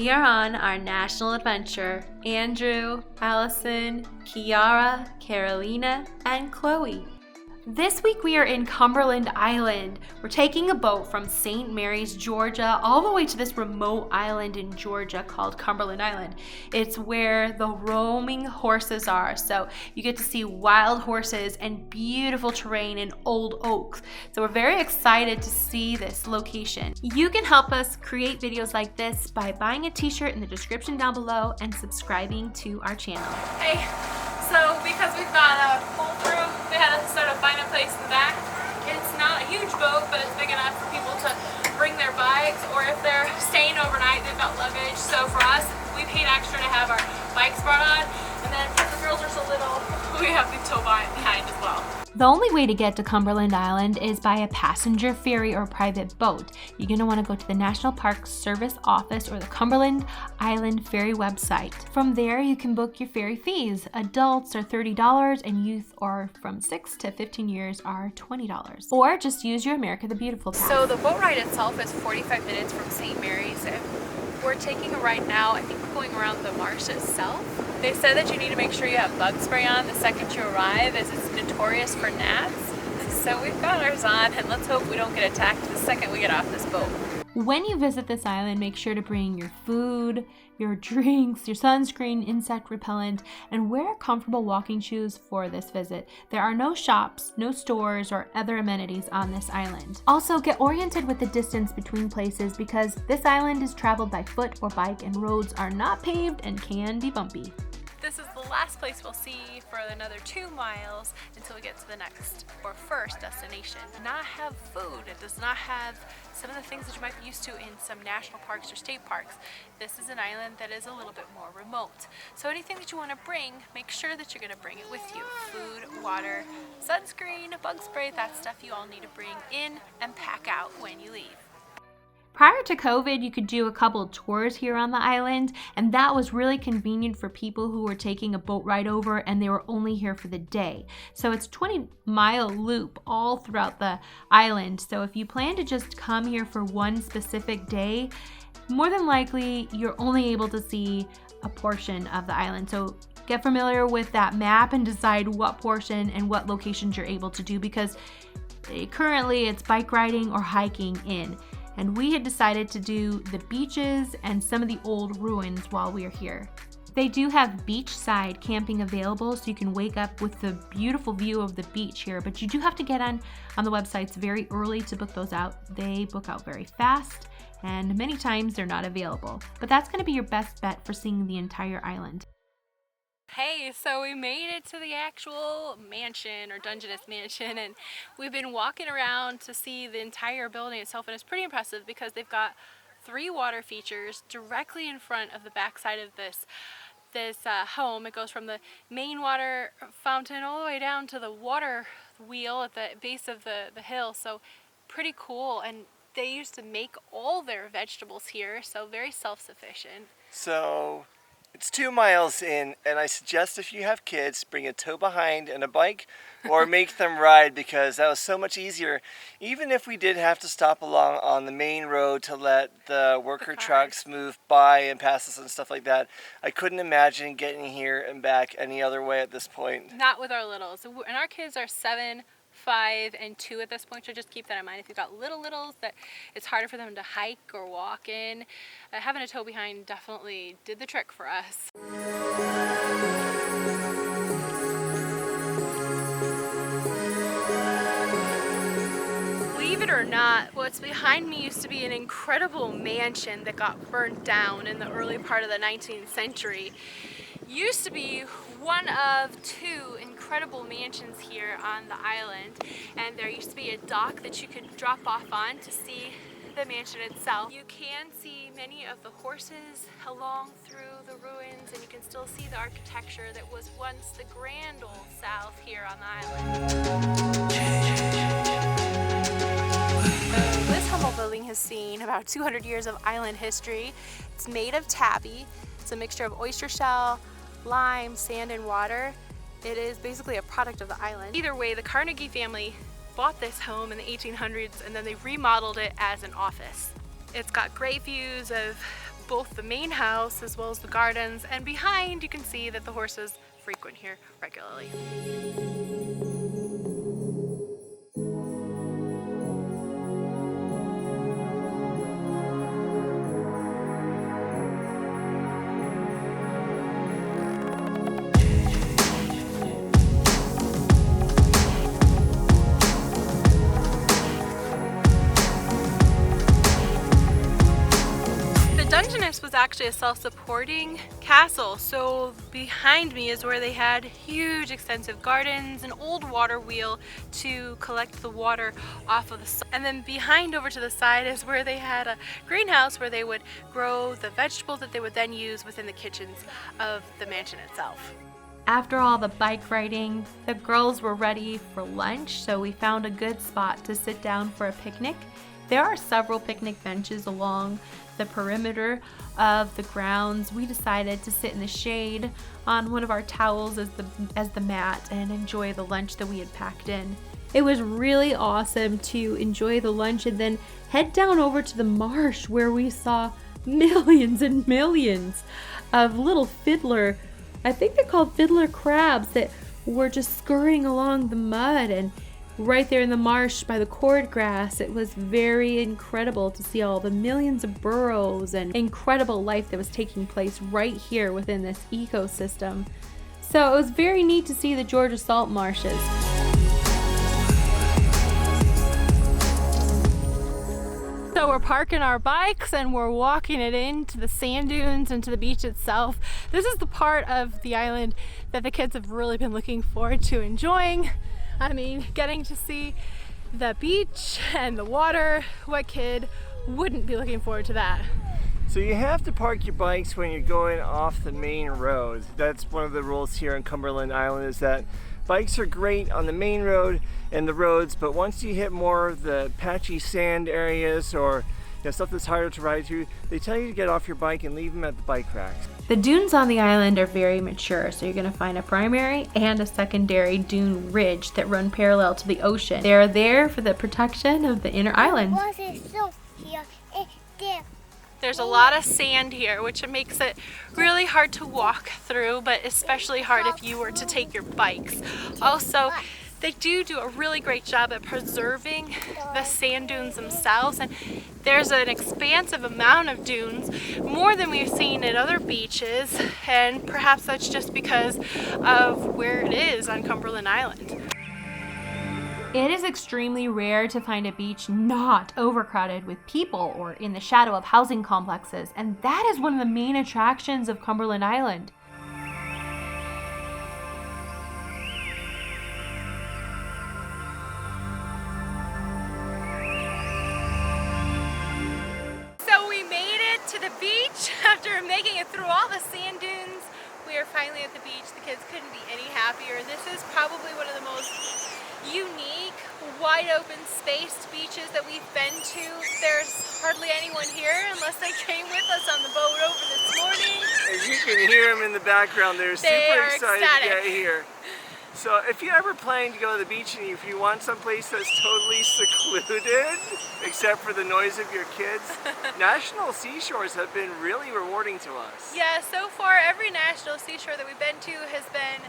We are on our national adventure. Andrew, Alison, Kiara, Carolina, and Chloe. This week we are in Cumberland Island. We're taking a boat from St. Mary's, Georgia, all the way to this remote island in Georgia called Cumberland Island. It's where the roaming horses are, so you get to see wild horses and beautiful terrain and old oaks. So we're very excited to see this location. You can help us create videos like this by buying a t-shirt in the description down below and subscribing to our channel. Hey, so because we've got a pull through, we had to sort of find a place in the back. It's not a huge boat, but it's big enough for people to bring their bikes, or if they're staying overnight, they've got luggage. So for us, we paid extra to have our bikes brought on, and then because the girls are so little, we have the tow behind as well. The only way to get to Cumberland Island is by a passenger ferry or private boat. You're going to want to go to the National Park Service office or the Cumberland Island Ferry website. From there, you can book your ferry fees. Adults are $30 and youth are from 6 to 15 years are $20. Or just use your America the Beautiful pass. So the boat ride itself is 45 minutes from St. Mary's. We're taking a ride now. I think we're going around the marsh itself. They said that you need to make sure you have bug spray on the second you arrive, as it's notorious for gnats. So we've got ours on, and let's hope we don't get attacked the second we get off this boat. When you visit this island, make sure to bring your food, your drinks, your sunscreen, insect repellent, and wear comfortable walking shoes for this visit. There are no shops, no stores, or other amenities on this island. Also, get oriented with the distance between places because this island is traveled by foot or bike and roads are not paved and can be bumpy. This is the last place we'll see for another 2 miles until we get to the next or first destination. It does not have food. It does not have some of the things that you might be used to in some national parks or state parks. This is an island that is a little bit more remote. So anything that you want to bring, make sure that you're going to bring it with you. Food, water, sunscreen, bug spray, that stuff you all need to bring in and pack out when you leave. Prior to COVID, you could do a couple of tours here on the island, and that was really convenient for people who were taking a boat ride over and they were only here for the day. So it's a 20-mile loop all throughout the island. So if you plan to just come here for one specific day, more than likely you're only able to see a portion of the island. So get familiar with that map and decide what portion and what locations you're able to do, because currently it's bike riding or hiking in. And we had decided to do the beaches and some of the old ruins while we are here. They do have beachside camping available, so you can wake up with the beautiful view of the beach here, but you do have to get on the websites very early to book those out. They book out very fast, and many times they're not available. But that's going to be your best bet for seeing the entire island. Hey, so we made it to the actual mansion or Dungeness mansion, and we've been walking around to see the entire building itself, and it's pretty impressive because they've got 3 water features directly in front of the backside of this home. It goes from the main water fountain all the way down to the water wheel at the base of the hill, so pretty cool. And they used to make all their vegetables here, so very self-sufficient. So it's 2 miles in, and I suggest if you have kids, bring a tow behind and a bike, or make them ride, because that was so much easier. Even if we did have to stop along on the main road to let the worker trucks move by and pass us and stuff like that, I couldn't imagine getting here and back any other way at this point. Not with our littles. And our kids are 7, 5, and 2 at this point, so just keep that in mind. If you've got littles that it's harder for them to hike or walk in, having a tow behind definitely did the trick for us. Believe it or not, what's behind me used to be an incredible mansion that got burnt down in the early part of the 19th century. Used to be one of 2 incredible mansions here on the island, and there used to be a dock that you could drop off on to see the mansion itself. You can see many of the horses along through the ruins, and you can still see the architecture that was once the Grand Old South here on the island. This humble building has seen about 200 years of island history. It's made of tabby. It's a mixture of oyster shell, lime, sand, and water. It is basically a product of the island. Either way, the Carnegie family bought this home in the 1800s and then they remodeled it as an office. It's got great views of both the main house as well as the gardens, and behind you can see that the horses frequent here regularly. Dungeness was actually a self-supporting castle, so behind me is where they had huge extensive gardens, an old water wheel to collect the water off of the soil, and then behind over to the side is where they had a greenhouse where they would grow the vegetables that they would then use within the kitchens of the mansion itself. After all the bike riding, the girls were ready for lunch, so we found a good spot to sit down for a picnic. There are several picnic benches along the perimeter of the grounds. We decided to sit in the shade on one of our towels as the mat and enjoy the lunch that we had packed in. It was really awesome to enjoy the lunch and then head down over to the marsh where we saw millions and millions of little fiddler, I think they're called fiddler crabs, that were just scurrying along the mud and right there in the marsh by the cord grass. It was very incredible to see all the millions of burrows and incredible life that was taking place right here within this ecosystem. So it was very neat to see the Georgia salt marshes. So we're parking our bikes and we're walking it into the sand dunes and to the beach itself. This is the part of the island that the kids have really been looking forward to enjoying. I mean, getting to see the beach and the water, what kid wouldn't be looking forward to that? So you have to park your bikes when you're going off the main road. That's one of the rules here on Cumberland Island, is that bikes are great on the main road and the roads, but once you hit more of the patchy sand areas or stuff that's harder to ride through, they tell you to get off your bike and leave them at the bike racks. The dunes on the island are very mature, so you're going to find a primary and a secondary dune ridge that run parallel to the ocean. They are there for the protection of the inner island. There's a lot of sand here, which makes it really hard to walk through, but especially hard if you were to take your bikes. Also, they do a really great job at preserving the sand dunes themselves, and there's an expansive amount of dunes, more than we've seen at other beaches, and perhaps that's just because of where it is on Cumberland Island. It is extremely rare to find a beach not overcrowded with people or in the shadow of housing complexes, and that is one of the main attractions of Cumberland Island. To the beach after making it through all the sand dunes. We are finally at the beach. The kids couldn't be any happier. This is probably one of the most unique, wide open spaced beaches that we've been to. There's hardly anyone here unless they came with us on the boat over this morning. As you can hear them in the background, they're super excited to get here. So if you ever plan to go to the beach and if you want someplace that's totally secluded, except for the noise of your kids, national seashores have been really rewarding to us. Yeah, so far every national seashore that we've been to has been,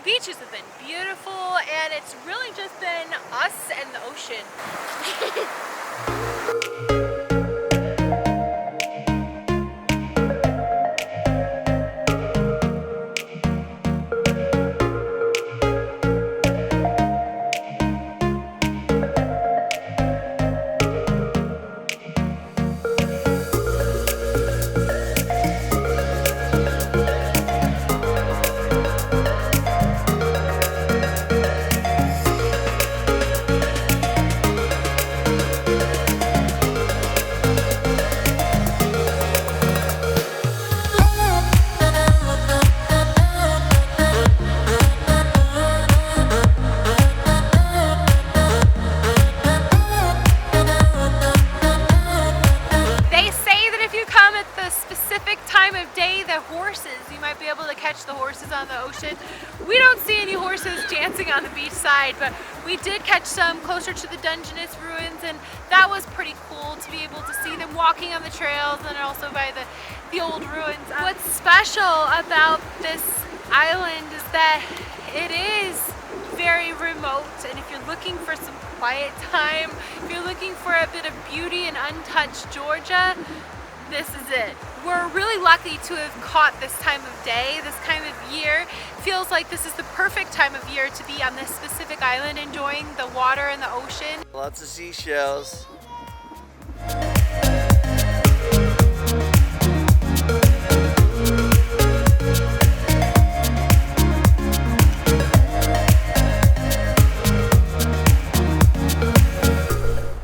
beaches have been beautiful, and it's really just been us and the ocean. time of day the horses, you might be able to catch the horses on the ocean. We don't see any horses dancing on the beach side, but we did catch some closer to the Dungeness ruins, and that was pretty cool to be able to see them walking on the trails and also by the old ruins. What's special about this island is that it is very remote, and if you're looking for some quiet time, if you're looking for a bit of beauty in untouched Georgia, this is it. We're really lucky to have caught this time of day, this kind of year. Feels like this is the perfect time of year to be on this specific island enjoying the water and the ocean. Lots of seashells.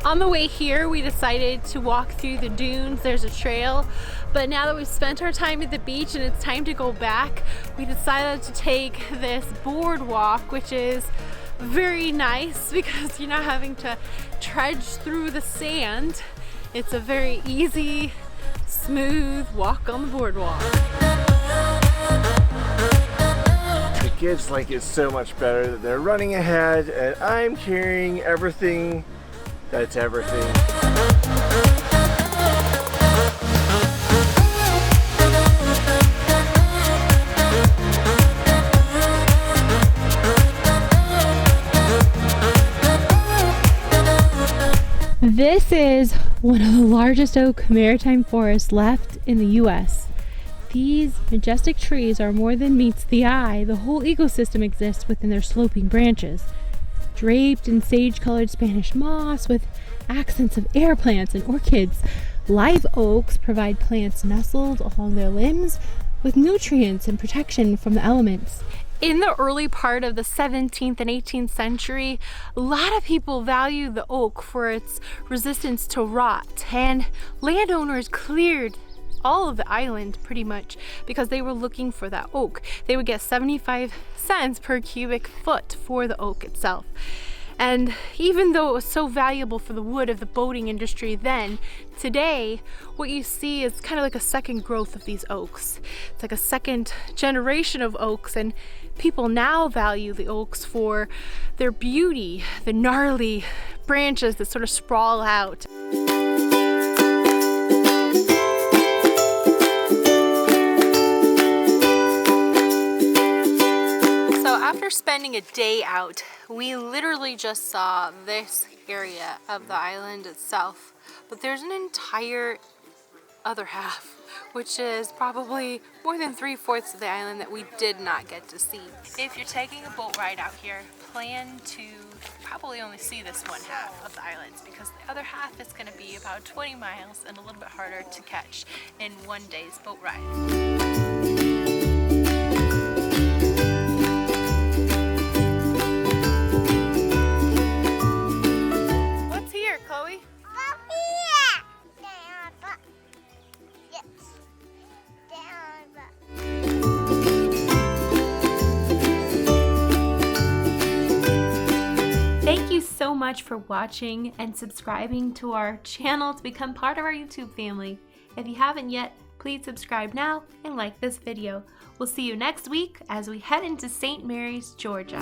On the way here, we decided to walk through the dunes. There's a trail, but now that we've spent our time at the beach and it's time to go back, we decided to take this boardwalk, which is very nice because you're not having to trudge through the sand. It's a very easy, smooth walk on the boardwalk. The kids like it so much better that they're running ahead and I'm carrying everything. That's everything. This is one of the largest oak maritime forests left in the US. These majestic trees are more than meets the eye. The whole ecosystem exists within their sloping branches. Draped in sage-colored Spanish moss with accents of air plants and orchids, live oaks provide plants nestled along their limbs with nutrients and protection from the elements. In the early part of the 17th and 18th century, a lot of people valued the oak for its resistance to rot, and landowners cleared all of the island pretty much because they were looking for that oak. They would get 75 cents per cubic foot for the oak itself. And even though it was so valuable for the wood of the boating industry then, today what you see is kind of like a second growth of these oaks. It's like a second generation of oaks, and people now value the oaks for their beauty, the gnarly branches that sort of sprawl out. After spending a day out, we literally just saw this area of the island itself, but there's an entire other half, which is probably more than 3/4 of the island that we did not get to see. If you're taking a boat ride out here, plan to probably only see this one half of the islands, because the other half is going to be about 20 miles and a little bit harder to catch in one day's boat ride. Thank you so much for watching and subscribing to our channel to become part of our YouTube family. If you haven't yet, please subscribe now and like this video. We'll see you next week as we head into St. Mary's, Georgia.